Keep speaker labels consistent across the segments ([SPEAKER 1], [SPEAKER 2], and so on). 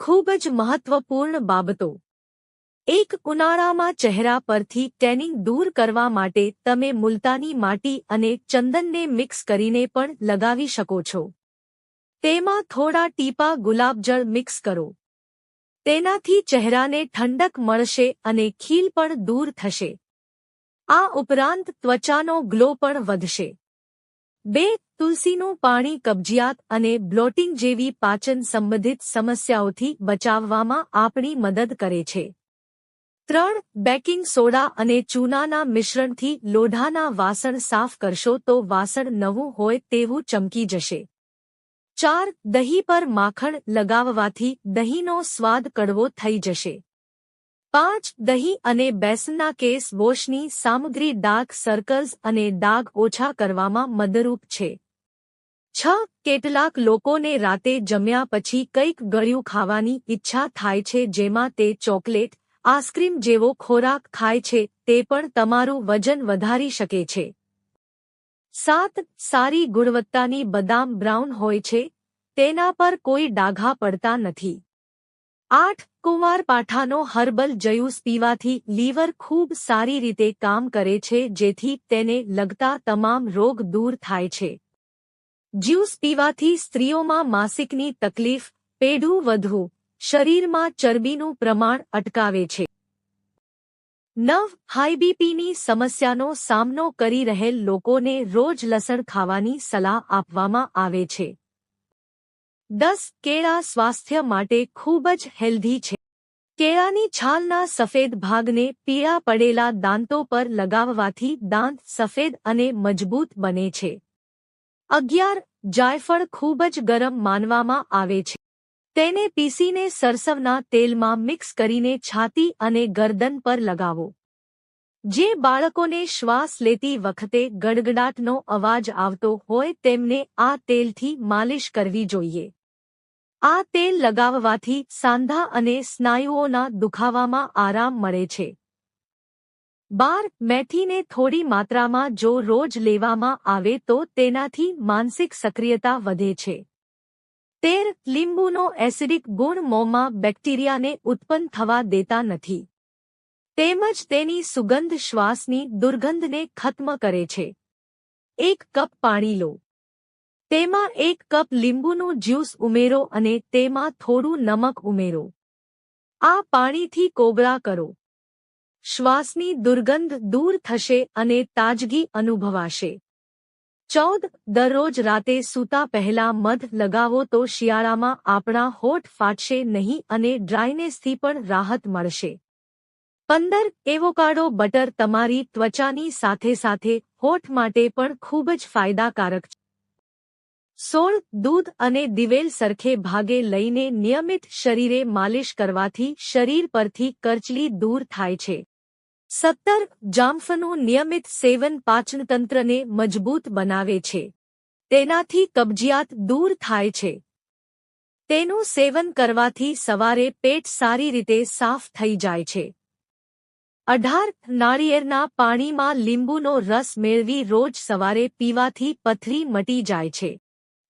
[SPEAKER 1] ખૂબ જ મહત્વપૂર્ણ બાબતો. એક ઉનાળામાં ચહેરા પરથી ટેનિંગ દૂર કરવા માટે તમે મુલતાની માટી અને ચંદનને મિક્સ કરીને પણ લગાવી શકો છો. તેમાં થોડા ટીપા ગુલાબજળ મિક્સ કરો. તેનાથી ચહેરાને ઠંડક મળશે અને ખીલ પણ દૂર થશે. આ ઉપરાંત ત્વચાનો ગ્લો પણ વધશે. 2. તુલસીનું પાણી કબજિયાત અને બ્લોટિંગ જેવી પાચન સંબંધિત સમસ્યાઓથી બચાવવામાં આપણી મદદ કરે છે. 3. બેકિંગ સોડા અને ચૂનાના મિશ્રણથી લોઢાના વાસણ સાફ કરશો તો વાસણ નવું હોય તેવું ચમકી જશે. 4. દહીં પર માખણ લગાવવાથી દહીંનો સ્વાદ કડવો થઈ જશે. 5. દહીં અને બેસનના કેસ વોશની સામગ્રી ડાર્ક સર્કલ્સ અને ડાઘ ઓછા કરવામાં મદદરૂપ છે. 6. કેટલાક લોકોને રાતે જમ્યા પછી કંઈક ગળ્યું ખાવાની ઈચ્છા થાય છે જેમાં તે ચોકલેટ, આઈસ્ક્રીમ જેવો ખોરાક ખાય છે તે પણ તમારું વજન વધારી શકે છે. 7. સારી ગુણવત્તાની બદામ બ્રાઉન હોય છે. તેના પર કોઈ ડાઘા પડતા નથી. 8. કુંવારપાઠાનો હર્બલ જ્યુસ પીવાથી લીવર ખૂબ સારી રીતે કામ કરે છે જેથી તેને લગતા તમામ રોગ દૂર થાય છે. જ્યુસ પીવાથી સ્ત્રીઓમાં માસિકની તકલીફ, પેઢું વધવું, શરીરમાં ચરબીનું પ્રમાણ અટકાવે છે. 9. હાઈ બીપીની સમસ્યાનો સામનો કરી રહેલ લોકોને રોજ લસણ ખાવાની સલાહ આપવામાં આવે છે. 10. કેળા સ્વાસ્થ્ય માટે ખૂબ જ હેલ્ધી છે. કેળાની છાલના સફેદ ભાગને પીળા પડેલા દાંતો પર લગાવવાથી દાંત સફેદ અને મજબૂત બને છે. 11. જાયફળ ખૂબ જ ગરમ માનવામાં આવે છે. તેને પીસીને સરસવના તેલમાં મિક્સ કરીને છાતી અને ગરદન પર લગાવો. જે બાળકોને શ્વાસ લેતી વખતે ગડગડાટનો અવાજ આવતો હોય તેમને આ તેલથી માલિશ કરવી જોઈએ. આ તેલ લગાવવાથી સાંધા અને સ્નાયુઓના દુખાવામાં આરામ મળે છે. 12. મેથીને થોડી માત્રામાં જો રોજ લેવામાં આવે તો તેનાથી માનસિક સક્રિયતા વધે છે. 13. લીંબુનો એસિડિક ગુણ મોંમાં બેક્ટેરિયાને ઉત્પન્ન થવા દેતા નથી. તેમજ તેની સુગંધ શ્વાસની દુર્ગંધને ખત્મ કરે છે. 1 કપ પાણી લો. તેમાં 1 કપ લીંબુનું જ્યુસ ઉમેરો અને તેમાં થોડું નમક ઉમેરો. આ પાણીથી કોગળા કરો. શ્વાસની દુર્ગંધ દૂર થશે અને તાજગી અનુભવાશે. 14. દરરોજ રાતે સૂતા પહેલા મધ લગાવો તો શિયાળામાં આપણા હોઠ ફાટશે નહીં અને ડ્રાયનેસથી પણ રાહત મળશે. 15. એવોકાડો બટર તમારી ત્વચાની સાથે સાથે હોઠ માટે પણ ખૂબ જ ફાયદાકારક છે. 16. દૂધ અને દિવેલ સરખે ભાગે લઈને નિયમિત શરીરે માલિશ કરવાથી શરીર પરથી કરચલી દૂર થાય છે. 17. જામફળનું નિયમિત સેવન પાચનતંત્રને મજબૂત બનાવે છે. તેનાથી કબજિયાત દૂર થાય છે. તેનું સેવન કરવાથી સવારે પેટ સારી રીતે સાફ થઈ જાય છે. 18. નાળિયેરના પાણીમાં લીંબુનો રસ મેળવી રોજ સવારે પીવાથી પથરી મટી જાય છે.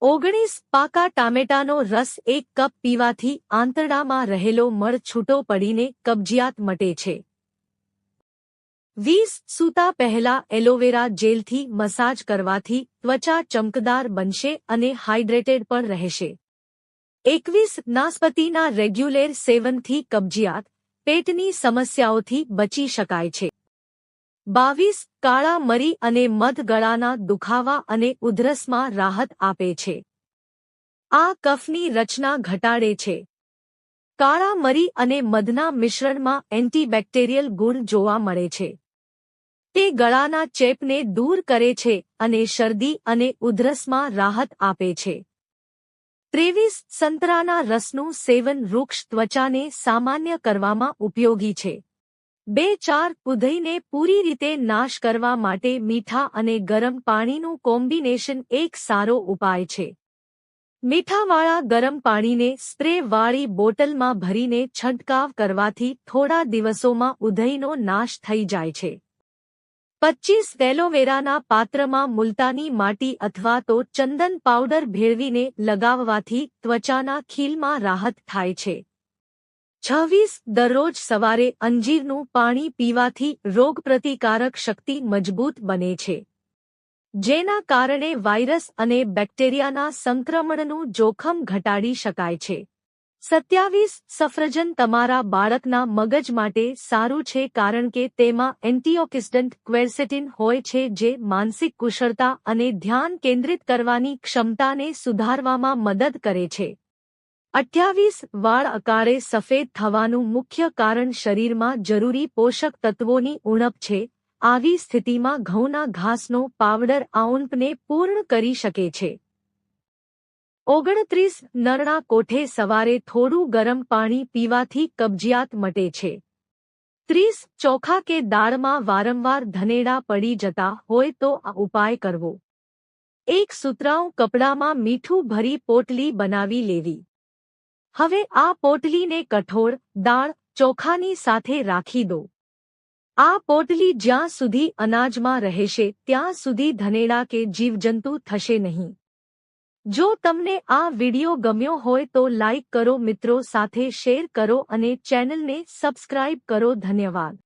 [SPEAKER 1] 19. પાકા ટામેટાનો રસ 1 કપ પીવાથી આંતરડામાં રહેલો મળ છૂટો પડીને કબજિયાત મટે છે. 20. સૂતા પહેલા એલોવેરા જેલથી મસાજ કરવાથી ત્વચા ચમકદાર બનશે અને હાઇડ્રેટેડ પણ રહેશે. 21. નાસ્પતિના રેગ્યુલર સેવનથી કબજિયાત, પેટની સમસ્યાઓથી બચી શકાય છે. 22. કાળા મરી અને મધ ગળાના દુખાવા અને ઉધરસમાં રાહત આપે છે. આ કફની રચના ઘટાડે છે. કાળા મરી અને મધના મિશ્રણમાં એન્ટીબેક્ટેરિયલ ગુણ જોવા મળે છે. તે ગળાના ચેપને દૂર કરે છે અને શરદી અને ઉધરસમાં રાહત આપે છે. 23. સંતરાના રસનું સેવન વૃક્ષ ત્વચાને સામાન્ય કરવામાં ઉપયોગી છે. 2-4. ઉધઈને પૂરી રીતે નાશ કરવા માટે મીઠા અને ગરમ પાણીનું કોમ્બિનેશન એક સારો ઉપાય છે. મીઠાવાળા ગરમ પાણીને સ્પ્રે-વાળી બોટલમાં ભરીને છંટકાવ કરવાથી થોડા દિવસોમાં ઉધઈનો નાશ થઈ જાય છે. 25. એલોવેરાના પાત્રમાં મુલતાની માટી અથવા તો ચંદન પાવડર ભેળવીને લગાવવાથી ત્વચાના ખીલમાં રાહત થાય છે. 26 દરરોજ સવારે અંજીરનું પાણી પીવાથી રોગપ્રતિકારક શક્તિ મજબૂત બને છે, જેના કારણે વાયરસ અને બેક્ટેરિયાના સંક્રમણનું જોખમ ઘટાડી શકાય છે. 27 સફરજન તમારા બાળકના મગજ માટે સારું છે કારણ કે તેમાં એન્ટીઓક્સિડન્ટ ક્વેર્સેટિન હોય છે જે માનસિક કુશળતા અને ધ્યાન કેન્દ્રિત કરવાની ક્ષમતાને સુધારવામાં મદદ કરે છે. 28 વાળ અકાળે સફેદ થવાનું મુખ્ય કારણ શરીરમાં જરૂરી પોષક તત્વોની ઉણપ છે. આવી સ્થિતિમાં ઘઉંના ઘાસનો પાવડર આ ઉણપને પૂર્ણ કરી શકે છે. 29 નરણા કોઠે સવારે થોડું ગરમ પાણી પીવાથી કબજિયાત મટે છે. 30 ચોખા કે દાળમાં વારંવાર ધનેડા પડી જતા હોય તો આ ઉપાય કરવો. એક સુતરાઉ કપડામાં મીઠું ભરી પોટલી બનાવી લેવી. હવે આ પોટલીને કઠોળ, દાળ, ચોખાની સાથે રાખી દો. આ પોટલી જ્યાં સુધી અનાજમાં રહેશે ત્યાં સુધી ધનેડા કે જીવજંતુ થશે નહીં. જો તમને આ વિડિયો ગમ્યો હોય તો લાઈક કરો, મિત્રો સાથે શેર કરો અને ચેનલને સબસ્ક્રાઇબ કરો. ધન્યવાદ.